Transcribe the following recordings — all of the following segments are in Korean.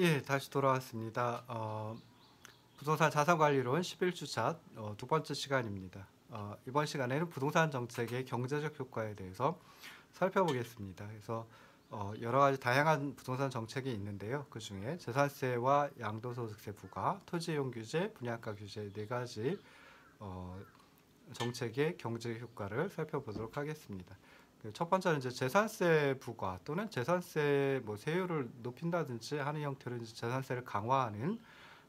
예, 다시 돌아왔습니다. 부동산 자산관리론 11주차 두 번째 시간입니다. 이번 시간에는 부동산 정책의 경제적 효과에 대해서 살펴보겠습니다. 그래서 여러 가지 다양한 부동산 정책이 있는데요. 그 중에 재산세와 양도소득세 부과, 토지이용 규제, 분양가 규제 네 가지 어, 정책의 경제 효과를 살펴보도록 하겠습니다. 첫 번째는 이제 재산세 부과 또는 재산세 세율을 높인다든지 하는 형태로 이제 재산세를 강화하는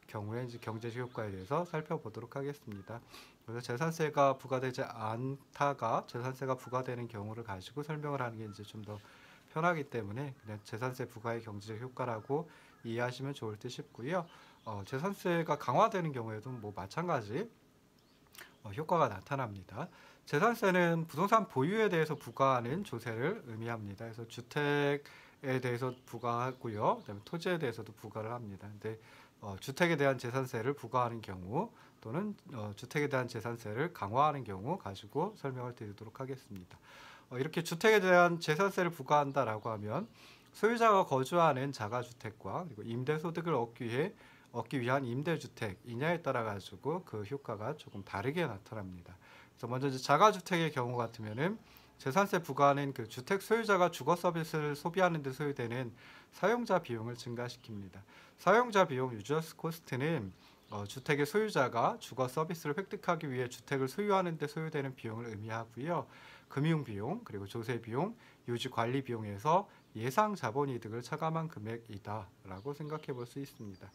경우에 이제 경제 효과에 대해서 살펴보도록 하겠습니다. 그래서 재산세가 부과되지 않다가 재산세가 부과되는 경우를 가지고 설명을 하는 게 이제 좀 더 편하기 때문에 그냥 재산세 부과의 경제 효과라고 이해하시면 좋을 듯 싶고요. 재산세가 강화되는 경우에도 마찬가지 효과가 나타납니다. 재산세는 부동산 보유에 대해서 부과하는 조세를 의미합니다. 그래서 주택에 대해서 부과하고요. 그다음에 토지에 대해서도 부과를 합니다. 근데 주택에 대한 재산세를 부과하는 경우 또는 주택에 대한 재산세를 강화하는 경우 가지고 설명을 드리도록 하겠습니다. 이렇게 주택에 대한 재산세를 부과한다라고 하면 소유자가 거주하는 자가주택과 그리고 임대소득을 얻기 위한 임대주택이냐에 따라 가지고 그 효과가 조금 다르게 나타납니다. 그래서 먼저 이제 자가주택의 경우 같으면은 재산세 부과는 그 주택 소유자가 주거 서비스를 소비하는 데 소요되는 사용자 비용을 증가시킵니다. 사용자 비용 유저스 코스트는 주택의 소유자가 주거 서비스를 획득하기 위해 주택을 소유하는 데 소요되는 비용을 의미하고요. 금융비용, 그리고 조세비용, 유지관리비용에서 예상 자본이득을 차감한 금액이다라고 생각해 볼 수 있습니다.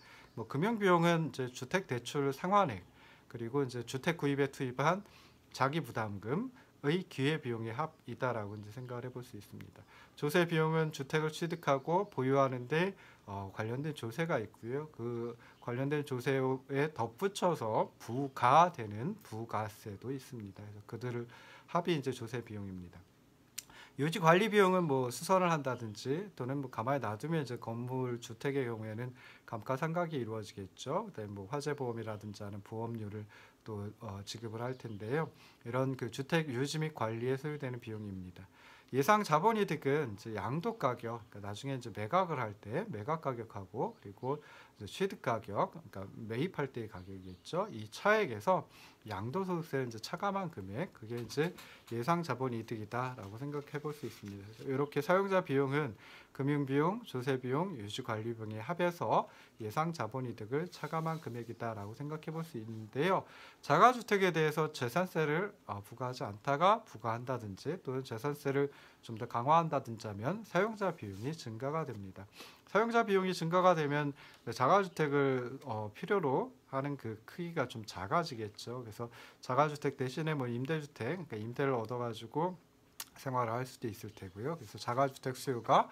금융비용은 이제 주택 대출 상환액, 그리고 이제 주택 구입에 투입한 자기 부담금의 기회 비용의 합이다라고 이제 생각을 해볼 수 있습니다. 조세 비용은 주택을 취득하고 보유하는데 관련된 조세가 있고요. 그 관련된 조세에 덧붙여서 부과되는 부가세도 있습니다. 그래서 그들을 합이 이제 조세 비용입니다. 유지 관리 비용은 수선을 한다든지 또는 가만히 놔두면 이제 건물 주택의 경우에는 감가상각이 이루어지겠죠. 그다음에 화재 보험이라든지 하는 보험료를 또 지급을 할 텐데요. 이런 그 주택 유지 및 관리에 소요되는 비용입니다. 예상 자본이득은 이제 양도 가격, 그러니까 나중에 이제 매각을 할 때 매각 가격하고 그리고 이제 취득 가격, 그러니까 매입할 때의 가격이겠죠. 이 차액에서 양도소득세를 이제 차감한 금액, 그게 이제 예상 자본이득이다라고 생각해 볼 수 있습니다. 이렇게 사용자 비용은 금융비용, 조세비용, 유지관리비용의 합해서 예상 자본이득을 차감한 금액이다라고 생각해 볼 수 있는데요. 자가주택에 대해서 재산세를 부과하지 않다가 부과한다든지 또는 재산세를 좀 더 강화한다든지 하면 사용자 비용이 증가가 됩니다. 사용자 비용이 증가가 되면 자가주택을 필요로 하는 그 크기가 좀 작아지겠죠. 그래서 자가주택 대신에 임대주택, 그러니까 임대를 얻어가지고 생활을 할 수도 있을 테고요. 그래서 자가주택 수요가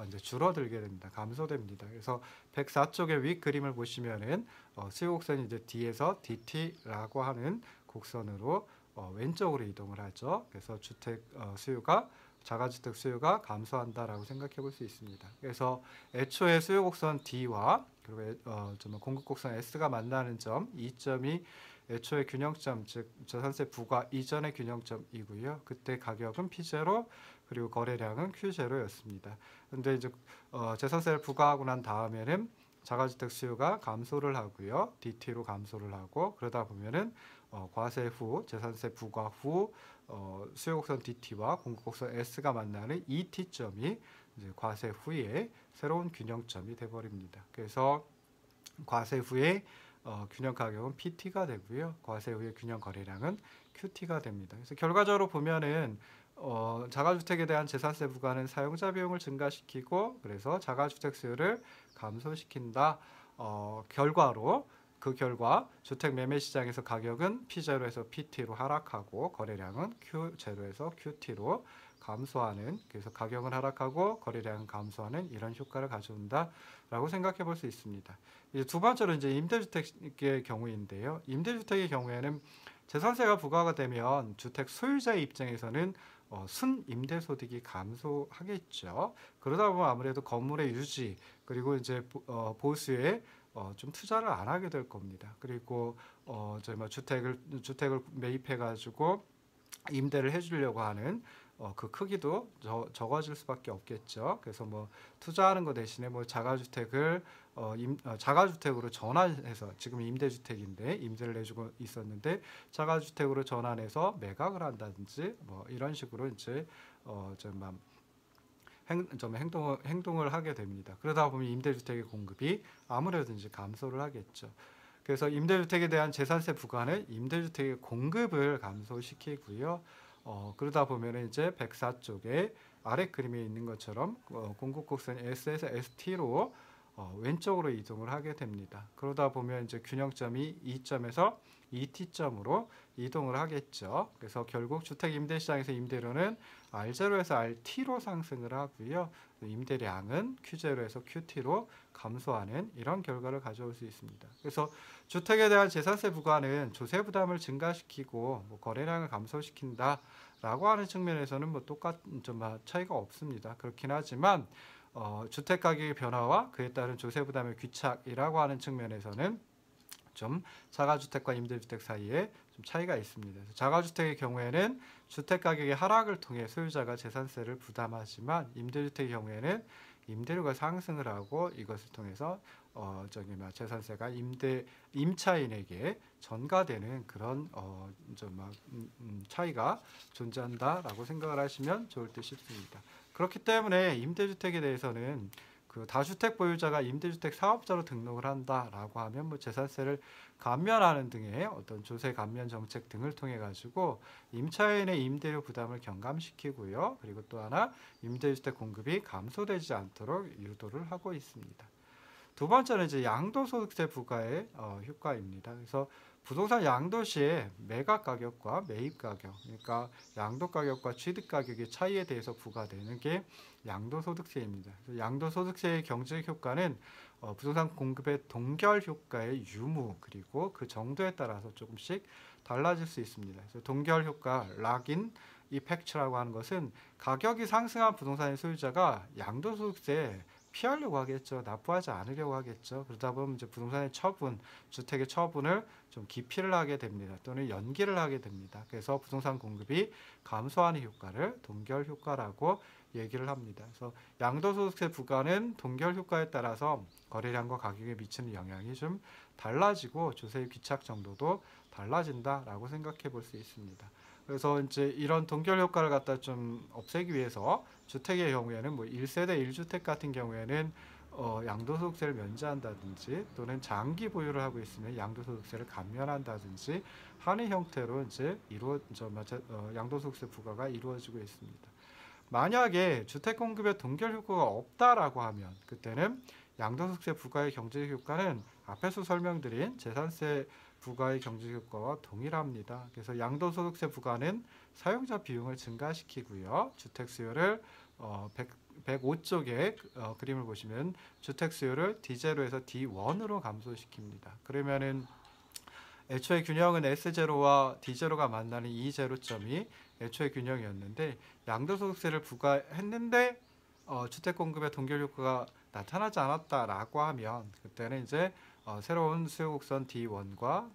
이제 줄어들게 됩니다. 감소됩니다. 그래서 104쪽의 윗 그림을 보시면은 수요 곡선이 이제 D에서 DT라고 하는 곡선으로 왼쪽으로 이동을 하죠. 그래서 주택 수요가 자가주택 수요가 감소한다라고 생각해 볼 수 있습니다. 그래서 애초에 수요 곡선 D와 그리고 공급 곡선 S가 만나는 점, 이 점이 애초의 균형점, 즉 재산세 부과 이전의 균형점이고요. 그때 가격은 P0 그리고 거래량은 Q0였습니다. 근데 이제 재산세를 부과하고 난 다음에는 자가주택 수요가 감소를 하고요. DT로 감소를 하고 그러다 보면은 과세 후 재산세 부과 후 수요 곡선 DT와 공급 곡선 S가 만나는 이 T점이 이제 과세 후에 새로운 균형점이 돼 버립니다. 그래서 과세 후에 균형 가격은 PT가 되고요. 과세 후에 균형 거래량은 QT가 됩니다. 그래서 결과적으로 보면은 자가주택에 대한 재산세 부과는 사용자 비용을 증가시키고 그래서 자가주택 수요를 감소시킨다. 결과로 그 결과 주택 매매 시장에서 가격은 P0에서 PT로 하락하고 거래량은 Q0에서 QT로 감소하는, 그래서 가격은 하락하고 거래량은 감소하는 이런 효과를 가져온다라고 생각해 볼 수 있습니다. 이제 두 번째로 이제 임대주택의 경우인데요. 임대주택의 경우에는 재산세가 부과가 되면 주택 소유자의 입장에서는 순임대소득이 감소하겠죠. 그러다 보면 아무래도 건물의 유지 그리고 이제 보수에 좀 투자를 안 하게 될 겁니다. 그리고 주택을 매입해 가지고 임대를 해주려고 하는 그 크기도 적어질 수밖에 없겠죠. 그래서 뭐 투자하는 거 대신에 뭐 자가주택을 자가주택으로 전환해서, 지금 임대주택인데 임대를 내주고 있었는데 자가주택으로 전환해서 매각을 한다든지 뭐 이런 식으로 이제 좀 행동을 하게 됩니다. 그러다 보면 임대주택의 공급이 아무래도 이제 감소를 하겠죠. 그래서 임대주택에 대한 재산세 부과는 임대주택의 공급을 감소시키고요. 그러다 보면 이제 104쪽에 아래 그림에 있는 것처럼 공급곡선이 S에서 ST로 왼쪽으로 이동을 하게 됩니다. 그러다 보면 이제 균형점이 2점에서 2T점으로 이동을 하겠죠. 그래서 결국 주택 임대 시장에서 임대료는 R0에서 RT로 상승을 하고요. 임대량은 Q0에서 QT로 감소하는 이런 결과를 가져올 수 있습니다. 그래서 주택에 대한 재산세 부과는 조세 부담을 증가시키고 뭐 거래량을 감소시킨다라고 하는 측면에서는 뭐 좀 차이가 없습니다. 그렇긴 하지만 주택 가격의 변화와 그에 따른 조세 부담의 귀착이라고 하는 측면에서는 좀 자가주택과 임대주택 사이에 좀 차이가 있습니다. 자가주택의 경우에는 주택 가격의 하락을 통해 소유자가 재산세를 부담하지만 임대주택의 경우에는 임대료가 상승을 하고 이것을 통해서 재산세가 임차인에게 전가되는 그런 차이가 존재한다라고 생각을 하시면 좋을 듯 싶습니다. 그렇기 때문에 임대주택에 대해서는 그 다주택 보유자가 임대주택 사업자로 등록을 한다라고 하면 뭐 재산세를 감면하는 등의 어떤 조세 감면 정책 등을 통해 가지고 임차인의 임대료 부담을 경감시키고요. 그리고 또 하나 임대주택 공급이 감소되지 않도록 유도를 하고 있습니다. 두 번째는 이제 양도소득세 부과의 효과입니다. 그래서 부동산 양도시의 매각 가격과 매입 가격, 그러니까 양도 가격과 취득 가격의 차이에 대해서 부과되는 게 양도소득세입니다. 양도소득세의 경제적 효과는 부동산 공급의 동결 효과의 유무 그리고 그 정도에 따라서 조금씩 달라질 수 있습니다. 그래서 동결 효과, 락인 이펙트라고 하는 것은 가격이 상승한 부동산의 소유자가 양도소득세 피하려고 하겠죠. 납부하지 않으려고 하겠죠. 그러다 보면 이제 부동산의 처분, 주택의 처분을 좀 기피를 하게 됩니다. 또는 연기를 하게 됩니다. 그래서 부동산 공급이 감소하는 효과를 동결 효과라고 얘기를 합니다. 그래서 양도소득세 부과는 동결 효과에 따라서 거래량과 가격에 미치는 영향이 좀 달라지고 조세의 귀착 정도도 달라진다라고 생각해 볼 수 있습니다. 그래서 이제 이런 동결 효과를 갖다 좀 없애기 위해서 주택의 경우에는 뭐 1세대 1주택 같은 경우에는 양도소득세를 면제한다든지 또는 장기 보유를 하고 있으면 양도소득세를 감면한다든지 하는 형태로 이제 양도소득세 부과가 이루어지고 있습니다. 만약에 주택 공급에 동결 효과가 없다라고 하면 그때는 양도소득세 부과의 경제적 효과는 앞에서 설명드린 재산세 부과의 경제적 효과와 동일합니다. 그래서 양도소득세 부과는 사용자 비용을 증가시키고요. 주택 수요를 105쪽에 그림을 보시면 주택 수요를 D0에서 D1으로 감소시킵니다. 그러면은 애초에 균형은 S0와 D0가 만나는 이 제로점이 애초에 균형이었는데 양도소득세를 부과했는데 주택 공급의 동결 효과가 나타나지 않았다라고 하면 그때는 이제 새로운 수요곡선 D1과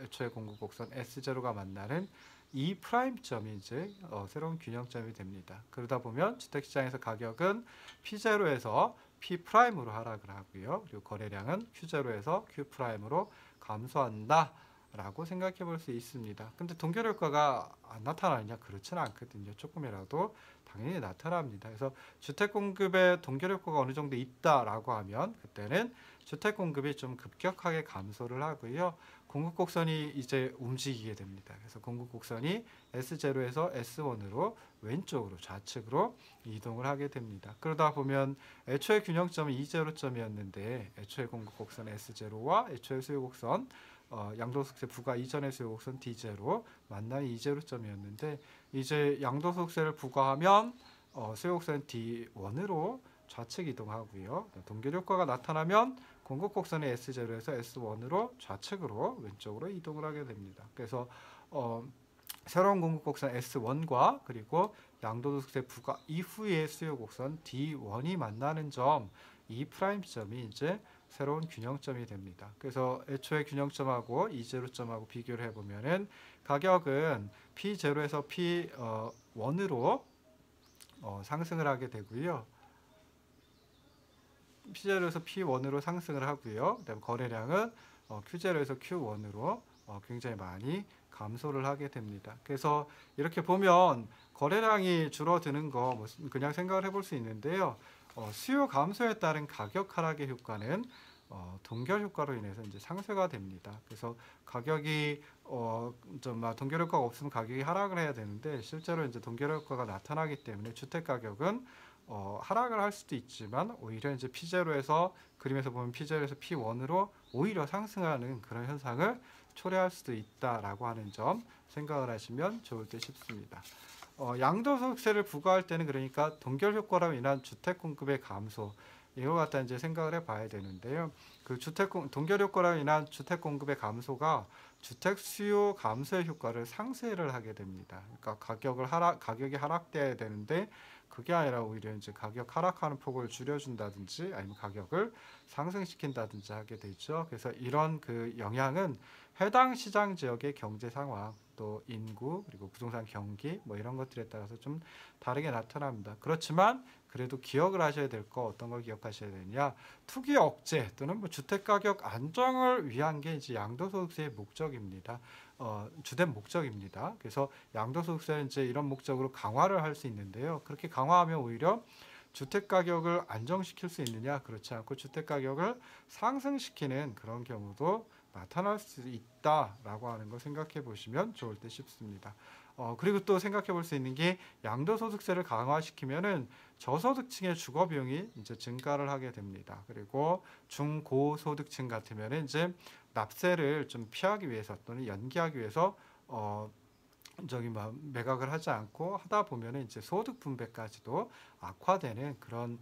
애초에 공급곡선 S0가 만나는 E 프라임점이 이제 새로운 균형점이 됩니다. 그러다 보면 주택시장에서 가격은 P0에서 P 프라임으로 하락을 하고요. 그리고 거래량은 Q0에서 Q 프라임으로 감소한다. 라고 생각해 볼 수 있습니다. 근데 동결 효과가 안 나타나느냐? 그렇지는 않거든요. 조금이라도 당연히 나타납니다. 그래서 주택 공급에 동결 효과가 어느 정도 있다라고 하면 그때는 주택 공급이 좀 급격하게 감소를 하고요. 공급 곡선이 이제 움직이게 됩니다. 그래서 공급 곡선이 S0에서 S1으로 왼쪽으로 좌측으로 이동을 하게 됩니다. 그러다 보면 애초에 균형점은 E0점이었는데 애초에 공급 곡선 S0와 애초에 수요 곡선 양도소득세 부과 이전의 수요곡선 D0 만나는 E0점이었는데 이제 양도소득세를 부과하면 수요곡선 D1으로 좌측 이동하고요. 동결 효과가 나타나면 공급곡선의 S0에서 S1으로 좌측으로 왼쪽으로 이동을 하게 됩니다. 그래서 새로운 공급곡선 S1과 그리고 양도소득세 부과 이후의 수요곡선 D1이 만나는 점, 이 프라임점이 이제 새로운 균형점이 됩니다. 그래서 애초에 균형점하고 E0점하고 비교를 해보면은 가격은 P0에서 P1으로 상승을 하게 되고요. P0에서 P1으로 상승을 하고요. 그다음 거래량은 Q0에서 Q1으로 굉장히 많이 감소를 하게 됩니다. 그래서 이렇게 보면 거래량이 줄어드는 거 그냥 생각을 해볼 수 있는데요. 수요 감소에 따른 가격 하락의 효과는 동결 효과로 인해서 이제 상쇄가 됩니다. 그래서 가격이 동결 효과가 없으면 가격이 하락을 해야 되는데 실제로 이제 동결 효과가 나타나기 때문에 주택 가격은 하락을 할 수도 있지만 오히려 이제 P0에서 그림에서 보면 P0에서 P1으로 오히려 상승하는 그런 현상을 초래할 수도 있다라고 하는 점 생각을 하시면 좋을 듯 싶습니다. 양도소득세를 부과할 때는 그러니까 동결 효과로 인한 주택 공급의 감소 이걸 갖다 이제 생각을 해봐야 되는데요. 그 동결 효과로 인한 주택 공급의 감소가 주택 수요 감소의 효과를 상쇄를 하게 됩니다. 그러니까 가격이 하락돼야 되는데 그게 아니라 오히려 이제 가격 하락하는 폭을 줄여준다든지 아니면 가격을 상승시킨다든지 하게 되죠. 그래서 이런 그 영향은 해당 시장 지역의 경제 상황, 또 인구, 그리고 부동산 경기 뭐 이런 것들에 따라서 좀 다르게 나타납니다. 그렇지만 그래도 기억을 하셔야 될 거 어떤 걸 기억하셔야 되냐? 투기 억제 또는 뭐 주택 가격 안정을 위한 게 이제 양도소득세의 목적입니다. 주된 목적입니다. 그래서 양도소득세는 이제 이런 목적으로 강화를 할 수 있는데요. 그렇게 강화하면 오히려 주택 가격을 안정시킬 수 있느냐? 그렇지 않고 주택 가격을 상승시키는 그런 경우도 나타날 수 있다라고 하는 걸 생각해 보시면 좋을 듯 싶습니다. 그리고 또 생각해 볼 수 있는 게 양도소득세를 강화시키면은 저소득층의 주거 비용이 이제 증가를 하게 됩니다. 그리고 중고소득층 같으면은 이제 납세를 좀 피하기 위해서 또는 연기하기 위해서 매각을 하지 않고 하다 보면은 이제 소득 분배까지도 악화되는 그런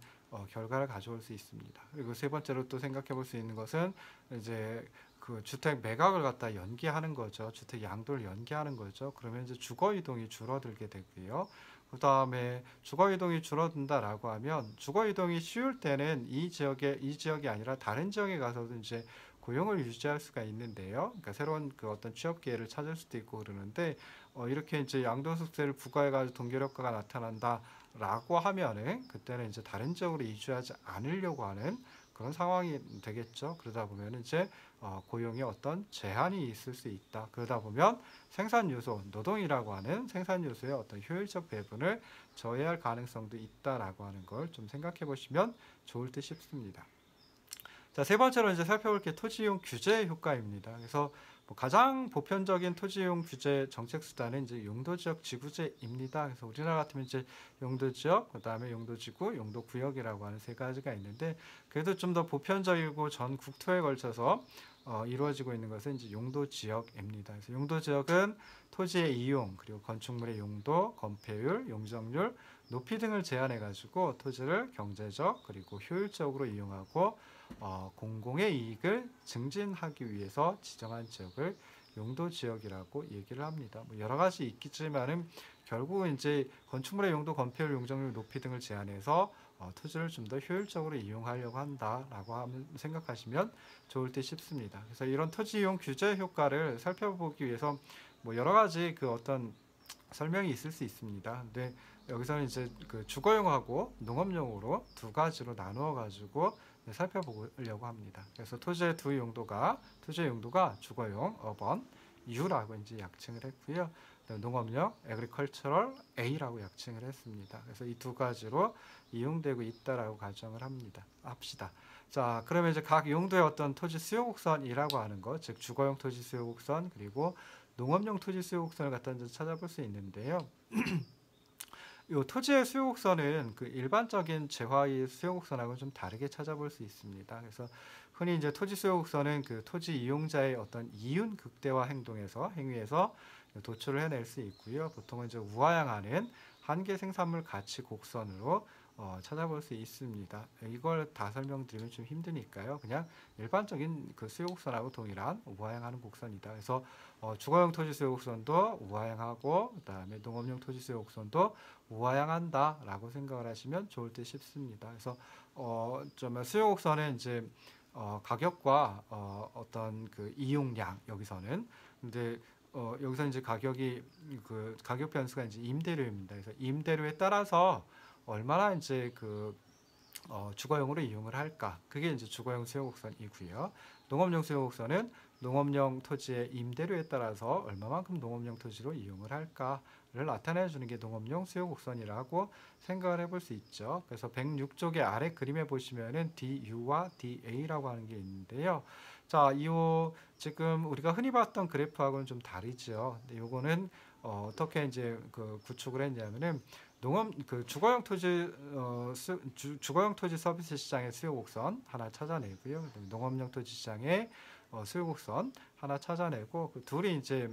결과를 가져올 수 있습니다. 그리고 세 번째로 또 생각해 볼 수 있는 것은 이제 그 주택 매각을 갖다 연기하는 거죠. 주택 양도를 연기하는 거죠. 그러면 이제 주거 이동이 줄어들게 되고요. 그 다음에 주거 이동이 줄어든다라고 하면 주거 이동이 쉬울 때는 이 지역이 아니라 다른 지역에 가서도 이제 고용을 유지할 수가 있는데요. 그러니까 새로운 그 어떤 취업 기회를 찾을 수도 있고 그러는데 이렇게 이제 양도소득세를 부과해가지고 동결 효과가 나타난다라고 하면은 그때는 이제 다른 지역으로 이주하지 않으려고 하는 그런 상황이 되겠죠. 그러다 보면 이제 고용에 어떤 제한이 있을 수 있다. 그러다 보면 생산 요소, 노동이라고 하는 생산 요소의 어떤 효율적 배분을 저해할 가능성도 있다라고 하는 걸 좀 생각해 보시면 좋을 듯 싶습니다. 자, 세 번째로 이제 살펴볼 게 토지이용 규제 효과입니다. 그래서 가장 보편적인 토지이용 규제 정책 수단은 이제 용도지역 지구제입니다. 그래서 우리나라 같으면 이제 용도지역, 그다음에 용도지구, 용도구역이라고 하는 세 가지가 있는데 그래도 좀 더 보편적이고 전 국토에 걸쳐서 이루어지고 있는 것은 이제 용도지역입니다. 그래서 용도지역은 토지의 이용, 그리고 건축물의 용도, 건폐율, 용적률, 높이 등을 제한해 가지고 토지를 경제적 그리고 효율적으로 이용하고 공공의 이익을 증진하기 위해서 지정한 지역을 용도지역이라고 얘기를 합니다. 뭐 여러 가지 있겠지만은 결국은 이제 건축물의 용도, 건폐율, 용적률, 높이 등을 제한해서 토지를 좀 더 효율적으로 이용하려고 한다라고 생각하시면 좋을 듯 싶습니다. 그래서 이런 토지 이용 규제 효과를 살펴보기 위해서 뭐 여러 가지 그 어떤 설명이 있을 수 있습니다. 근데 여기서는 이제 그 주거용하고 농업용으로 두 가지로 나누어 가지고 살펴보려고 합니다. 그래서 토지의 용도가 주거용, 어번, U라고 이제 약칭을 했고요. 농업용, agricultural A라고 약칭을 했습니다. 그래서 이 두 가지로 이용되고 있다라고 가정을 합시다. 자, 그러면 이제 각 용도의 어떤 토지 수요 곡선이라고 하는 것, 즉 주거용 토지 수요 곡선 그리고 농업용 토지 수요 곡선을 갖다 이제 찾아볼 수 있는데요. 이 토지의 수요 곡선은 그 일반적인 재화의 수요 곡선하고는 좀 다르게 찾아볼 수 있습니다. 그래서 흔히 이제 토지 수요 곡선은 그 토지 이용자의 어떤 이윤 극대화 행위에서 도출을 해낼 수 있고요. 보통은 이제 우하향하는 한계 생산물 가치 곡선으로 찾아볼 수 있습니다. 이걸 다 설명드리면 좀 힘드니까요. 그냥 일반적인 그 수요 곡선하고 동일한 우하향하는 곡선이다. 그래서 주거용 토지 수요 곡선도 우하향하고 그다음에 농업용 토지 수요 곡선도 우하향한다라고 생각을 하시면 좋을 듯 싶습니다. 그래서 좀 수요 곡선은 이제 가격과 어떤 그 이용량 여기서는 근데 여기서 이제 가격 변수가 이제 임대료입니다. 그래서 임대료에 따라서 얼마나 이제 주거용으로 이용을 할까? 그게 이제 주거용 수용곡선이고요. 농업용 수용곡선은 농업용 토지의 임대료에 따라서 얼마만큼 농업용 토지로 이용을 할까를 나타내 주는 게 농업용 수용곡선이라고 생각을 해볼 수 있죠. 그래서 106쪽의 아래 그림에 보시면은 DU와 DA라고 하는 게 있는데요. 자, 지금 우리가 흔히 봤던 그래프하고는 좀 다르죠. 근데 요거는 어떻게 이제 구축을 했냐면은 주거용 토지 서비스 시장의 수요 곡선 하나 찾아내고요. 농업용 토지 시장의 수요 곡선 하나 찾아내고 그 둘이 이제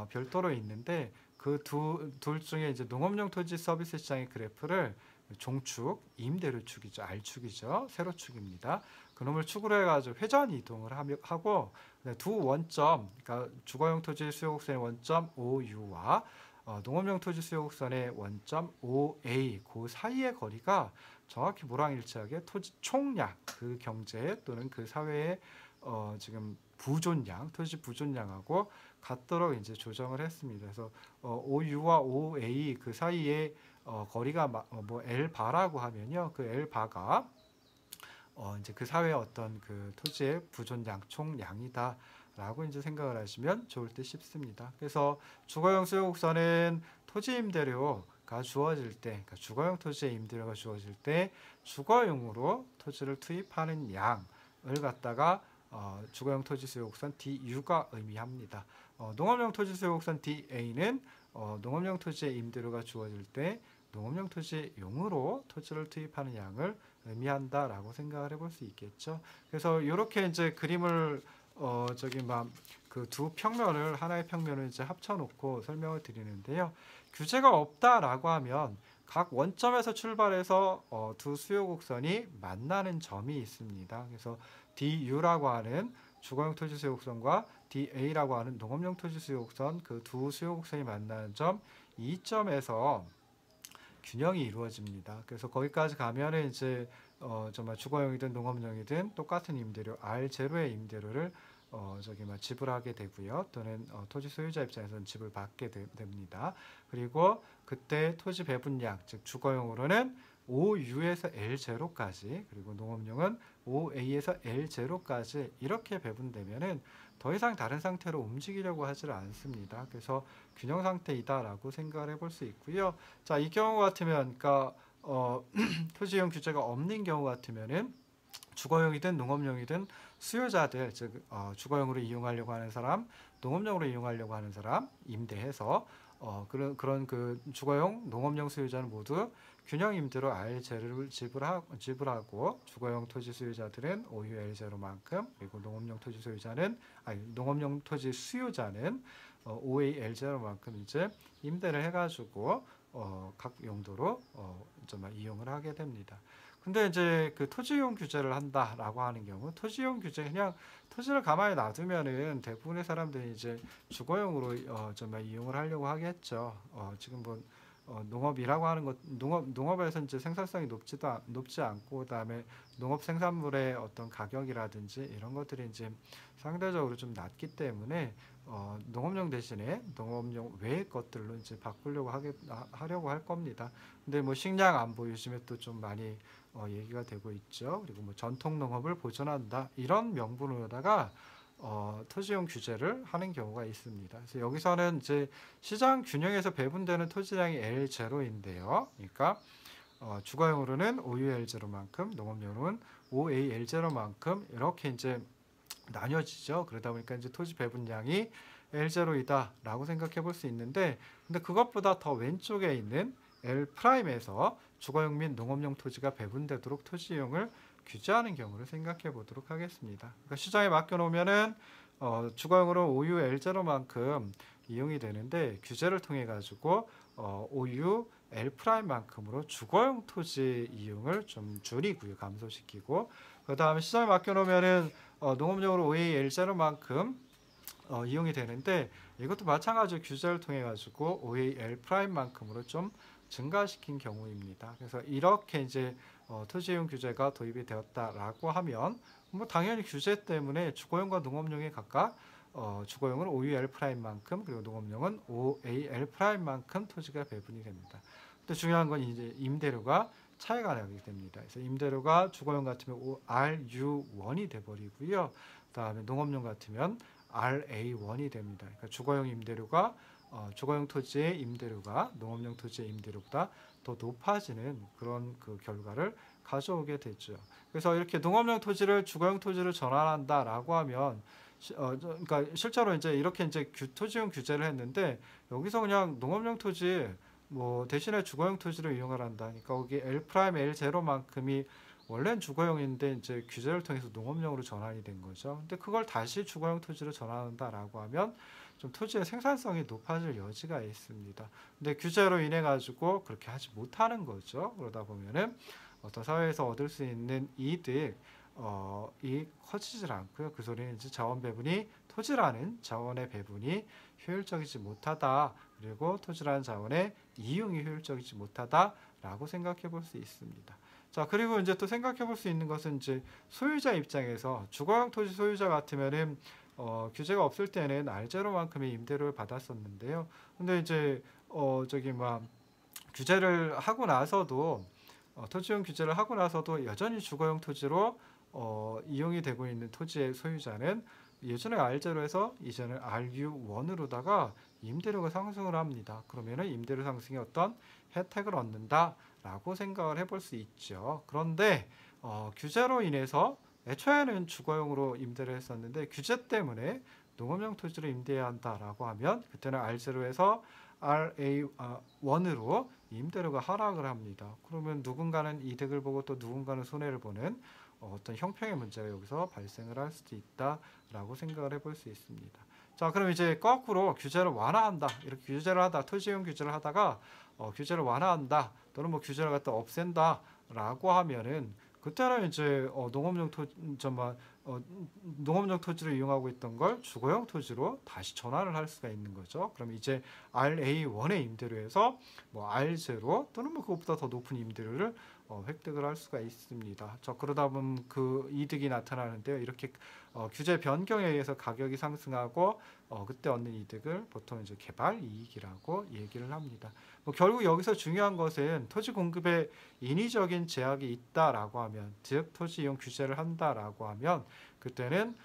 별도로 있는데 그 둘 중에 이제 농업용 토지 서비스 시장의 그래프를 종축, 임대료축이죠. R축이죠. 세로축입니다. 그놈을 축으로 해가지고 회전 이동을 하고 두 원점, 그러니까 주거용 토지 수요 곡선의 원점 OU와 농업용 토지 수요 곡선의 원점 OA 그 사이의 거리가 정확히 모랑일치하게 토지 총량, 그 경제 또는 그 사회의 지금 부존량, 토지 부존량하고 같도록 이제 조정을 했습니다. 그래서 OU와 OA 그 사이의 거리가 뭐 L 바라고 하면요, 그 L 바가 이제 그 사회의 어떤 그 토지의 부존량 총량이다. 라고 이제 생각을 하시면 좋을 듯 싶습니다. 그래서 주거용 수요곡선은 토지 임대료가 주어질 때, 그러니까 주거용 토지의 임대료가 주어질 때 주거용으로 토지를 투입하는 양을 갖다가 주거용 토지 수요곡선 DU가 의미합니다. 농업용 토지 수요곡선 DA는 농업용 토지의 임대료가 주어질 때 농업용 토지용으로 토지를 투입하는 양을 의미한다라고 생각을 해볼 수 있겠죠. 그래서 이렇게 이제 그림을 그 두 평면을 하나의 평면을 이제 합쳐놓고 설명을 드리는데요. 규제가 없다라고 하면 각 원점에서 출발해서 두 수요 곡선이 만나는 점이 있습니다. 그래서 DU라고 하는 주거용 토지 수요 곡선과 DA라고 하는 농업용 토지 수요 곡선 그 두 수요 곡선이 만나는 점, 이 점에서 균형이 이루어집니다. 그래서 거기까지 가면은 이제 정말 주거용이든 농업용이든 똑같은 임대료 R0의 임대료를 지불하게 되고요. 또는 토지 소유자 입장에서는 지불받게 됩니다. 그리고 그때 토지 배분량, 즉 주거용으로는 OU에서 L0까지 그리고 농업용은 OA에서 L0까지 이렇게 배분되면은 더 이상 다른 상태로 움직이려고 하지 않습니다. 그래서 균형 상태이다라고 생각을 해볼 수 있고요. 자, 이 경우 같으면, 그러니까 토지용 규제가 없는 경우 같으면은 주거용이든 농업용이든 수요자들, 즉 주거용으로 이용하려고 하는 사람, 농업용으로 이용하려고 하는 사람 임대해서 그런 그 주거용, 농업용 수요자는 모두 균형 임대로 R0를 지불하고 주거용 토지 수요자들은 OU L0만큼 그리고 농업용 토지 수요자는 OA L0만큼 이제 임대를 해가지고 각 용도로 이용을 하게 됩니다. 근데 이제 그 토지용 규제를 한다라고 하는 경우, 토지용 규제 그냥 토지를 가만히 놔두면은 대부분의 사람들이 이제 주거용으로 이용을 하려고 하겠죠. 지금 뭐 농업이라고 하는 것, 농업에서 이제 생산성이 높지 않고, 그다음에 농업 생산물의 어떤 가격이라든지 이런 것들이 이제 상대적으로 좀 낮기 때문에 농업용 대신에 농업용 외의 것들로 이제 바꾸려고 하려고 할 겁니다. 근데 뭐 식량 안보 요즘에 또 좀 많이 얘기가 되고 있죠. 그리고 뭐 전통 농업을 보존한다 이런 명분으로다가 토지용 규제를 하는 경우가 있습니다. 그래서 여기서는 이제 시장 균형에서 배분되는 토지량이 L0인데요. 그러니까 주거용으로는 OUL0만큼, 농업용으로는 OAL0만큼 이렇게 이제 나뉘어지죠. 그러다 보니까 이제 토지 배분량이 L0이다라고 생각해 볼 수 있는데, 근데 그것보다 더 왼쪽에 있는 L'에서 주거용 및 농업용 토지가 배분되도록 토지이용을 규제하는 경우를 생각해 보도록 하겠습니다. 그러니까 시장에 맡겨놓으면은 주거용으로 OU L0만큼 이용이 되는데, 규제를 통해 가지고 OU L'만큼으로 주거용 토지 이용을 좀 줄이고요, 감소시키고, 그 다음에 시장에 맡겨놓으면은 농업용으로 OA L0만큼 이용이 되는데, 이것도 마찬가지로 규제를 통해 가지고 OA L'만큼으로 좀 증가시킨 경우입니다. 그래서 이렇게 이제 토지이용 규제가 도입이 되었다라고 하면 뭐 당연히 규제 때문에 주거용과 농업용에 각각 주거용은 OUL'만큼 그리고 농업용은 OAL'만큼 토지가 배분이 됩니다. 근데 중요한 건 이제 임대료가 차이가 나게 됩니다. 그래서 임대료가 주거용 같으면 RU1이 돼버리고요. 그다음에 농업용 같으면 RA1이 됩니다. 그러니까 주거용 임대료가 주거용 토지의 임대료가 농업용 토지의 임대료보다 더 높아지는 그런 그 결과를 가져오게 되죠. 그래서 이렇게 농업용 토지를 주거용 토지로 전환한다라고 하면 그러니까 실제로 이제 이렇게 이제 토지용 규제를 했는데 여기서 그냥 농업용 토지 뭐 대신에 주거용 토지를 이용을 한다. 그러니까 거기 L 프라임 L 제로만큼이 원래는 주거용인데 이제 규제를 통해서 농업용으로 전환이 된 거죠. 근데 그걸 다시 주거용 토지로 전환한다라고 하면 좀 토지의 생산성이 높아질 여지가 있습니다. 근데 규제로 인해 가지고 그렇게 하지 못하는 거죠. 그러다 보면은 어떤 사회에서 얻을 수 있는 이익 커지질 않고요. 그 소리는 이제 자원 배분이 토지라는 자원의 배분이 효율적이지 못하다. 그리고 토지라는 자원의 이용이 효율적이지 못하다라고 생각해 볼 수 있습니다. 자, 그리고 이제 또 생각해 볼 수 있는 것은 이제 소유자 입장에서 주거용 토지 소유자 같으면은 규제가 없을 때는 알제로만큼의 임대료를 받았었는데요. 근데 이제 저기 막 규제를 하고 나서도 토지용 규제를 하고 나서도 여전히 주거용 토지로 이용이 되고 있는 토지의 소유자는 예전에 R0에서 이제는 RU1으로다가 임대료가 상승을 합니다. 그러면은 임대료 상승의 어떤 혜택을 얻는다라고 생각을 해볼 수 있죠. 그런데 규제로 인해서 애초에는 주거용으로 임대를 했었는데 규제 때문에 농업용 토지로 임대해야 한다라고 하면 그때는 R0에서 RA1으로 임대료가 하락을 합니다. 그러면 누군가는 이득을 보고 또 누군가는 손해를 보는 어떤 형평의 문제가 여기서 발생을 할 수도 있다라고 생각을 해볼 수 있습니다. 자, 그럼 이제 거꾸로 규제를 완화한다. 이렇게 규제를 하다, 토지용 규제를 하다가 규제를 완화한다. 또는 뭐 규제를 갖다 없앤다라고 하면은 그때는 이제 농업용 토지를 이용하고 있던 걸 주거용 토지로 다시 전환을 할 수가 있는 거죠. 그럼 이제 RA1의 임대료에서 뭐 R0 또는 뭐 그것보다 더 높은 임대료를 획득을 할 수가 있습니다. 그러다 보면 그 이득이 나타나는데요. 이렇게 규제 변경에 의해서 가격이 상승하고 그때 얻는 이득을 보통 이제 개발 이익이라고 얘기를 합니다. 뭐 결국 여기서 중요한 것은 토지 공급에 인위적인 제약이 있다라고 하면, 즉 토지 이용 규제를 한다라고 하면 그때는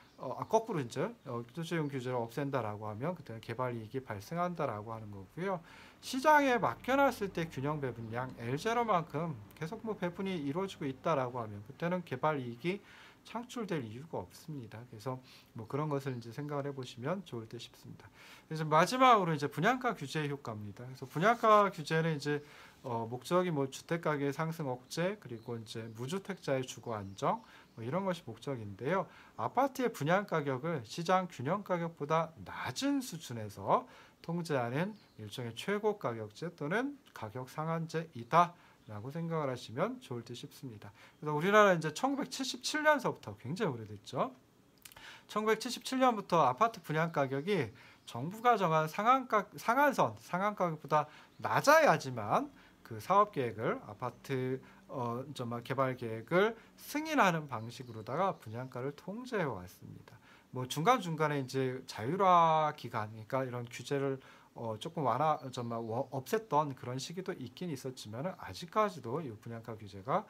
거꾸로 이제 토지 이용 규제를 없앤다라고 하면 그때는 개발 이익이 발생한다라고 하는 거고요. 시장에 맡겨놨을 때 균형 배분량 L0만큼 계속 뭐 배분이 이루어지고 있다라고 하면 그때는 개발 이익이 창출될 이유가 없습니다. 그래서 뭐 그런 것을 이제 생각을 해보시면 좋을 듯 싶습니다. 그래서 마지막으로 이제 분양가 규제 효과입니다. 그래서 분양가 규제는 이제 목적이 뭐 주택 가격 상승 억제, 그리고 이제 무주택자의 주거 안정 뭐 이런 것이 목적인데요. 아파트의 분양 가격을 시장 균형 가격보다 낮은 수준에서 통제하는 일종의 최고 가격제 또는 가격 상한제이다. 라고 생각을 하시면 좋을 듯 싶습니다. 그래서 우리나라 이제 1977년서부터 굉장히 오래됐죠. 1977년부터 아파트 분양 가격이 정부가 정한 상한 가격보다 낮아야지만 그 사업 계획을 아파트 개발 계획을 승인하는 방식으로다가 분양가를 통제해 왔습니다. 뭐 중간중간에 이제 자율화 기간, 그러니까 이런 규제를 조금 없앴던 그런 시기도 있긴 있었지만 아직까지도 이 분양가 규제가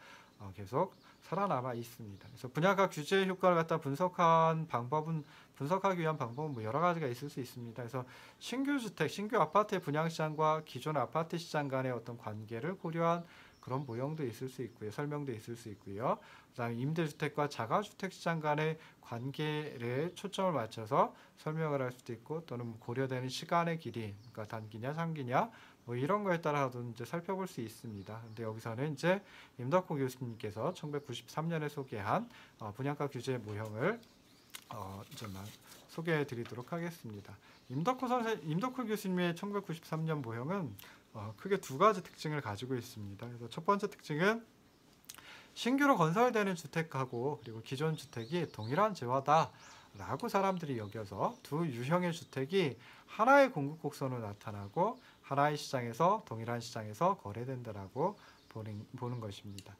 계속 살아남아 있습니다. 그래서 분양가 규제 효과를 갖다 분석하기 위한 방법은 뭐 여러 가지가 있을 수 있습니다. 그래서 신규 주택, 신규 아파트의 분양 시장과 기존 아파트 시장 간의 어떤 관계를 고려한 그런 모형도 있을 수 있고요. 설명도 있을 수 있고요. 그다음에 임대주택과 자가주택 시장 간의 관계에 초점을 맞춰서 설명을 할 수도 있고, 또는 고려되는 시간의 길이, 그러니까 단기냐 장기냐 뭐 이런 거에 따라서도 이제 살펴볼 수 있습니다. 근데 여기서는 이제 임덕호 교수님께서 1993년에 소개한 분양가 규제 모형을 소개해 드리도록 하겠습니다. 임덕호 교수님의 1993년 모형은 크게 두 가지 특징을 가지고 있습니다. 그래서 첫 번째 특징은 신규로 건설되는 주택하고 그리고 기존 주택이 동일한 재화다라고 사람들이 여겨서 두 유형의 주택이 하나의 공급 곡선으로 나타나고 하나의 시장에서 동일한 시장에서 거래된다라고 보는 것입니다.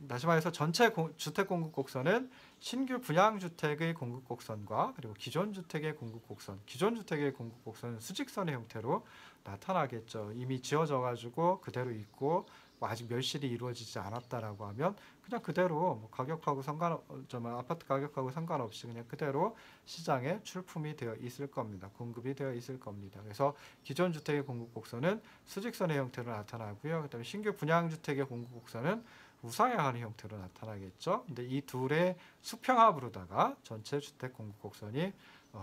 다시 말해서 전체 주택 공급 곡선은 신규 분양 주택의 공급 곡선과 그리고 기존 주택의 공급 곡선, 기존 주택의 공급 곡선은 수직선의 형태로 나타나겠죠. 이미 지어져 가지고 그대로 있고 뭐 아직 멸실이 이루어지지 않았다라고 하면 그냥 그대로 뭐 가격하고 아파트 가격하고 상관없이 그냥 그대로 시장에 출품이 되어 있을 겁니다. 공급이 되어 있을 겁니다. 그래서 기존 주택의 공급 곡선은 수직선의 형태로 나타나고요. 그다음에 신규 분양 주택의 공급 곡선은 우상향하는 형태로 나타나겠죠. 근데 이 둘의 수평합으로다가 전체 주택 공급 곡선이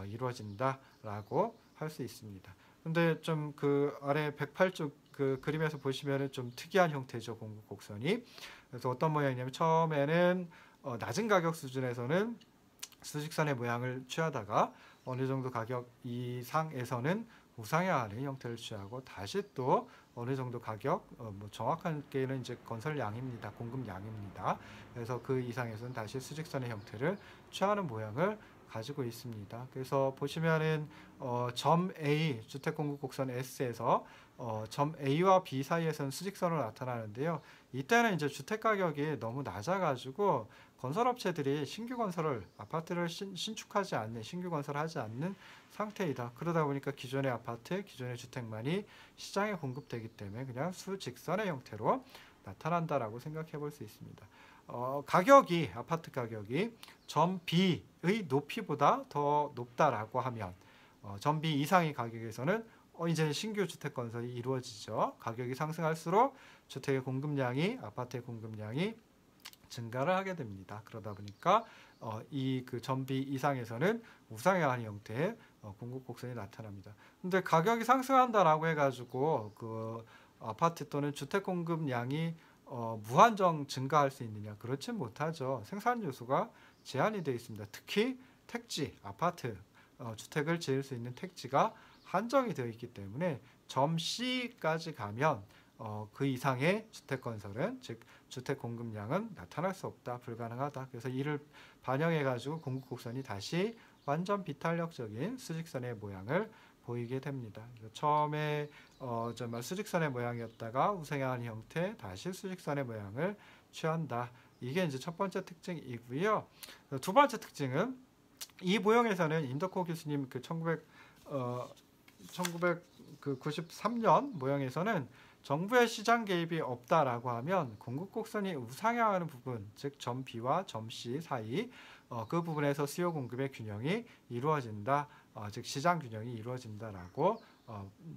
이루어진다라고 할 수 있습니다. 근데 좀 그 아래 108쪽 그 그림에서 보시면은 좀 특이한 형태죠, 공급 곡선이. 그래서 어떤 모양이냐면 처음에는 낮은 가격 수준에서는 수직선의 모양을 취하다가 어느 정도 가격 이상에서는 우상향하는 형태를 취하고 다시 또 어느 정도 가격 뭐 정확하게는 이제 건설량입니다. 공급량입니다. 그래서 그 이상에서는 다시 수직선의 형태를 취하는 모양을 가지고 있습니다. 그래서 보시면은 점 A 주택 공급 곡선 S에서 점 A와 B 사이에서는 수직선으로 나타나는데요. 이때는 이제 주택 가격이 너무 낮아가지고 건설업체들이 신규 건설을 아파트를 신축하지 않는 신규 건설하지 않는 상태이다. 그러다 보니까 기존의 아파트, 기존의 주택만이 시장에 공급되기 때문에 그냥 수직선의 형태로 나타난다라고 생각해 볼 수 있습니다. 가격이 아파트 가격이 점 B의 높이보다 더 높다라고 하면 점 B 이상의 가격에서는 이제 신규 주택 건설이 이루어지죠. 가격이 상승할수록 주택의 공급량이 아파트의 공급량이 증가를 하게 됩니다. 그러다 보니까 이 그 점 B 이상에서는 우상향하는 형태의 공급 곡선이 나타납니다. 근데 가격이 상승한다라고 해가지고 그 아파트 또는 주택 공급량이 무한정 증가할 수 있느냐? 그렇진 못하죠. 생산 요소가 제한이 되어 있습니다. 특히 택지, 아파트, 주택을 지을 수 있는 택지가 한정이 되어 있기 때문에 점 C까지 가면 그 이상의 주택 건설은 즉 주택 공급량은 나타날 수 없다, 불가능하다. 그래서 이를 반영해 가지고 공급 곡선이 다시 완전 비탄력적인 수직선의 모양을 보이게 됩니다. 처음에 정말 수직선의 모양이었다가 우상향하는 형태, 다시 수직선의 모양을 취한다. 이게 이제 첫 번째 특징이고요. 두 번째 특징은 이 모형에서는 임덕호 교수님 그 1993년 모형에서는 정부의 시장 개입이 없다라고 하면 공급 곡선이 우상향하는 부분, 즉 점 B와 점 C 사이 그 부분에서 수요 공급의 균형이 이루어진다. 즉 시장 균형이 이루어진다라고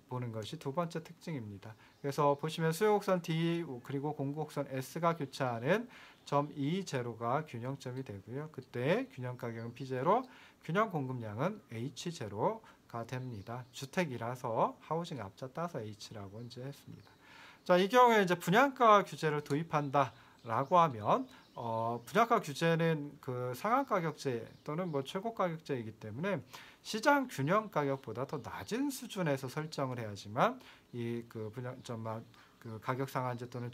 보는 것이 두 번째 특징입니다. 그래서 보시면 수요 곡선 D 그리고 공급 곡선 S가 교차하는 점 E0가 균형점이 되고요. 그때 균형 가격은 P0, 균형 공급량은 H0가 됩니다. 주택이라서 하우징 앞자 따서 H라고 이제 했습니다. 자, 이 경우에 이제 분양가 규제를 도입한다라고 하면 분양가 규제는 그 상한 가격제 또는 뭐 최고 가격제이기 때문에 시장 균형 가격보다 더 낮은 수준에서 설정을 해야지만 이 그 분양점만 그 가격 상한제 또는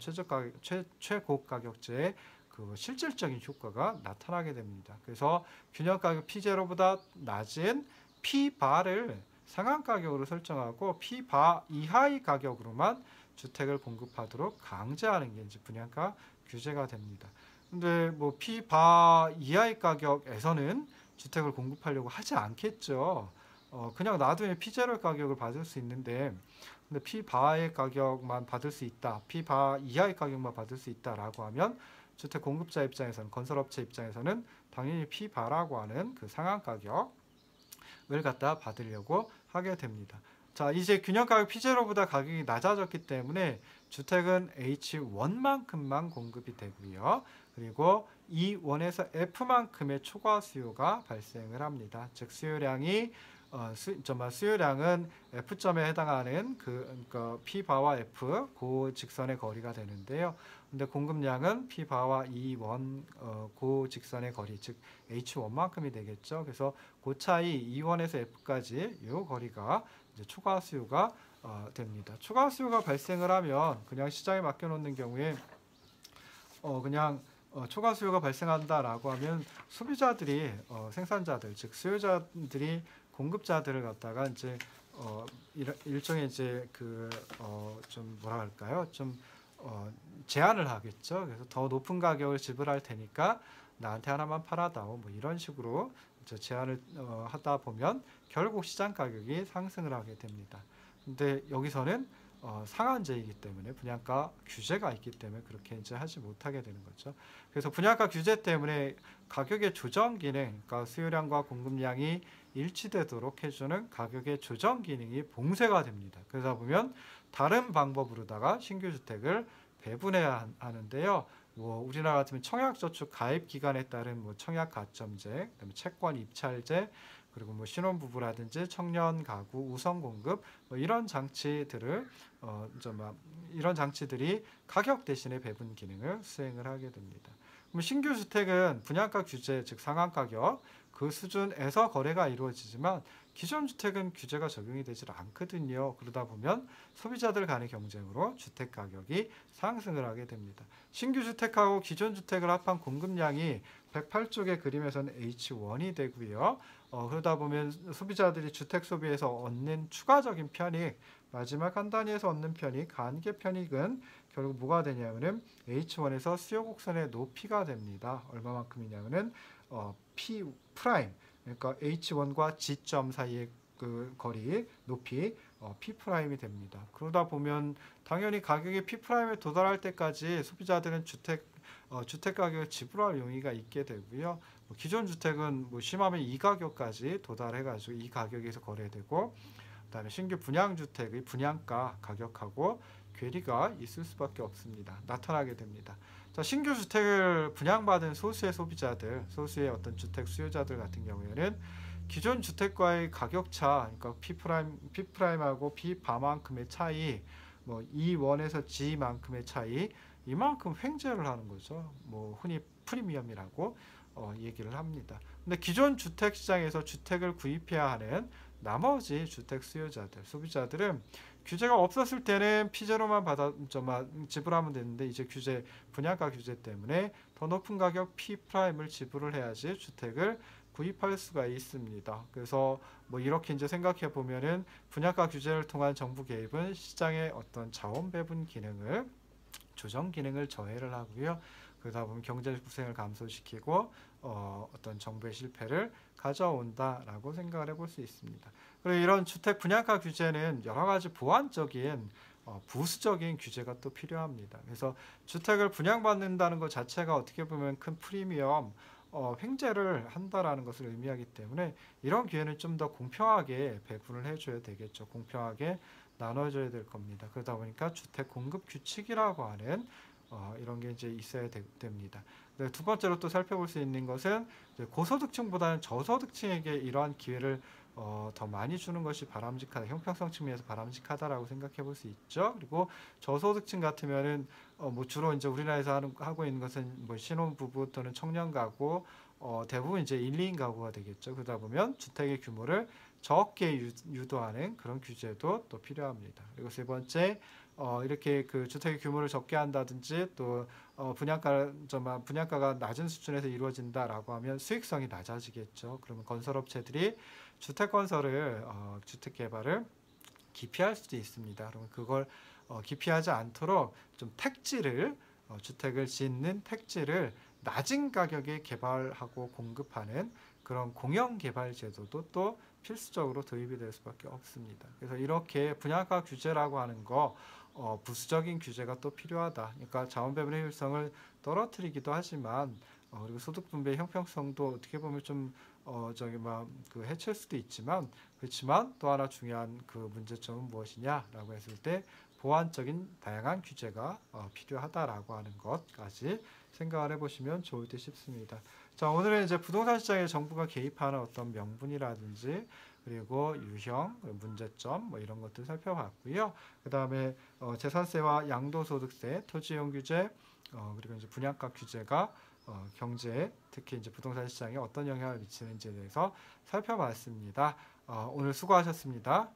최고 가격제의 그 실질적인 효과가 나타나게 됩니다. 그래서 균형 가격 P0보다 낮은 P바를 상한 가격으로 설정하고 P바 이하의 가격으로만 주택을 공급하도록 강제하는 게 이제 분양가 규제가 됩니다. 근데 뭐 P바 이하의 가격에서는 주택을 공급하려고 하지 않겠죠. 그냥 놔두면 P0 가격을 받을 수 있는데, 근데 P바의 가격만 받을 수 있다, P바 이하의 가격만 받을 수 있다라고 하면 주택 공급자 입장에서는, 건설업체 입장에서는 당연히 P바라고 하는 그 상한 가격을 갖다 받으려고 하게 됩니다. 자, 이제 균형가격 P0보다 가격이 낮아졌기 때문에 주택은 H1만큼만 공급이 되고요. 그리고 E1에서 F만큼의 초과 수요가 발생을 합니다. 즉 수요량이 수요량은 F점에 해당하는 그러니까 P바와 F 그 직선의 거리가 되는데요. 근데 공급량은 P바와 E1 그 직선의 거리, 즉 H1만큼이 되겠죠. 그래서 그 차이 E1에서 F까지 이 거리가 이제 초과 수요가 됩니다. 초과 수요가 발생을 하면 그냥 시장에 맡겨놓는 경우에 그냥 초과 수요가 발생한다라고 하면 소비자들이 생산자들, 즉 수요자들이 공급자들을 갖다가 이제 일종의 이제 좀 뭐라 할까요? 좀 제한을 하겠죠. 그래서 더 높은 가격을 지불할 테니까 나한테 하나만 팔아다오. 뭐 이런 식으로 이제 제한을 하다 보면 결국 시장 가격이 상승을 하게 됩니다. 근데 여기서는 상한제이기 때문에 분양가 규제가 있기 때문에 그렇게 이제 하지 못하게 되는 거죠. 그래서 분양가 규제 때문에 가격의 조정 기능, 그러니까 수요량과 공급량이 일치되도록 해주는 가격의 조정 기능이 봉쇄가 됩니다. 그러다 보면 다른 방법으로다가 신규 주택을 배분해야 하는데요. 뭐 우리나라 같으면 청약저축 가입 기간에 따른 뭐 청약 가점제, 그다음에 채권 입찰제, 그리고 뭐 신혼부부라든지 청년 가구 우선 공급 뭐 이런 장치들을 이런 장치들이 가격 대신에 배분 기능을 수행을 하게 됩니다. 그럼 신규 주택은 분양가 규제 즉 상한 가격 그 수준에서 거래가 이루어지지만 기존 주택은 규제가 적용이 되질 않거든요. 그러다 보면 소비자들 간의 경쟁으로 주택 가격이 상승을 하게 됩니다. 신규 주택하고 기존 주택을 합한 공급량이 108쪽의 그림에서는 H1이 되고요. 그러다 보면 소비자들이 주택 소비에서 얻는 추가적인 편익, 마지막 한 단위에서 얻는 편익, 한계 편익은 결국 뭐가 되냐면은 H1에서 수요 곡선의 높이가 됩니다. 얼마만큼이냐면은 P 프라임, 그러니까 H1과 G점 사이의 그 거리 높이 P 프라임이 됩니다. 그러다 보면 당연히 가격이 P 프라임에 도달할 때까지 소비자들은 주택 가격을 지불할 용의가 있게 되고요. 기존 주택은 뭐 심하면 이 가격까지 도달해가지고 이 가격에서 거래되고, 그다음에 신규 분양 주택의 분양가 가격하고 괴리가 있을 수밖에 없습니다. 나타나게 됩니다. 자, 신규 주택을 분양받은 소수의 소비자들, 소수의 어떤 주택 수요자들 같은 경우에는 기존 주택과의 가격차, 그러니까 P 프라임하고 P 바만큼의 차이, 뭐 E1에서 G만큼의 차이, 이만큼 횡재를 하는 거죠. 뭐 흔히 프리미엄이라고 얘기를 합니다. 근데 기존 주택 시장에서 주택을 구입해야 하는 나머지 주택 수요자들, 소비자들은 규제가 없었을 때는 피제로만 지불하면 되는데 이제 분양가 규제 때문에 더 높은 가격 P 프라임을 지불을 해야지 주택을 구입할 수가 있습니다. 그래서 뭐 이렇게 이제 생각해 보면은 분양가 규제를 통한 정부 개입은 시장의 어떤 자원 배분 기능을 조정 기능을 저해를 하고요. 그러다 보면 경제 부생을 감소시키고 어떤 정부의 실패를 가져온다라고 생각을 해볼 수 있습니다. 그리고 이런 주택 분양가 규제는 여러 가지 보완적인 부수적인 규제가 또 필요합니다. 그래서 주택을 분양받는다는 것 자체가 어떻게 보면 큰 프리미엄 횡재를 한다라는 것을 의미하기 때문에 이런 기회는 좀 더 공평하게 배분을 해줘야 되겠죠. 공평하게 나눠줘야 될 겁니다. 그러다 보니까 주택 공급 규칙이라고 하는 이런 게 이제 있어야 됩니다. 두 번째로 또 살펴볼 수 있는 것은 고소득층보다는 저소득층에게 이러한 기회를 더 많이 주는 것이 바람직하다, 형평성 측면에서 바람직하다라고 생각해 볼 수 있죠. 그리고 저소득층 같으면은 뭐 주로 이제 우리나라에서 하고 있는 것은 뭐 신혼부부 또는 청년 가구, 대부분 이제 1, 2인 가구가 되겠죠. 그러다 보면 주택의 규모를 적게 유도하는 그런 규제도 또 필요합니다. 그리고 세 번째, 이렇게 그 주택의 규모를 적게 한다든지 또 분양가가 낮은 수준에서 이루어진다라고 하면 수익성이 낮아지겠죠. 그러면 건설업체들이 주택 건설을 주택 개발을 기피할 수도 있습니다. 그러면 그걸 기피하지 않도록 좀 주택을 짓는 택지를 낮은 가격에 개발하고 공급하는 그런 공영 개발 제도도 또 필수적으로 도입이 될 수밖에 없습니다. 그래서 이렇게 분양가 규제라고 하는 거 부수적인 규제가 또 필요하다. 그러니까 자원 배분의 효율성을 떨어뜨리기도 하지만 그리고 소득 분배의 형평성도 어떻게 보면 좀 해칠 수도 있지만 그렇지만 또 하나 중요한 그 문제점은 무엇이냐라고 했을 때 보완적인 다양한 규제가 필요하다라고 하는 것까지 생각을 해보시면 좋을 듯 싶습니다. 자, 오늘은 이제 부동산 시장에 정부가 개입하는 어떤 명분이라든지 그리고 유형, 문제점 뭐 이런 것들 살펴봤고요. 그 다음에 재산세와 양도소득세, 토지이용 규제, 그리고 이제 분양가 규제가 경제에 특히 이제 부동산 시장에 어떤 영향을 미치는지에 대해서 살펴봤습니다. 오늘 수고하셨습니다.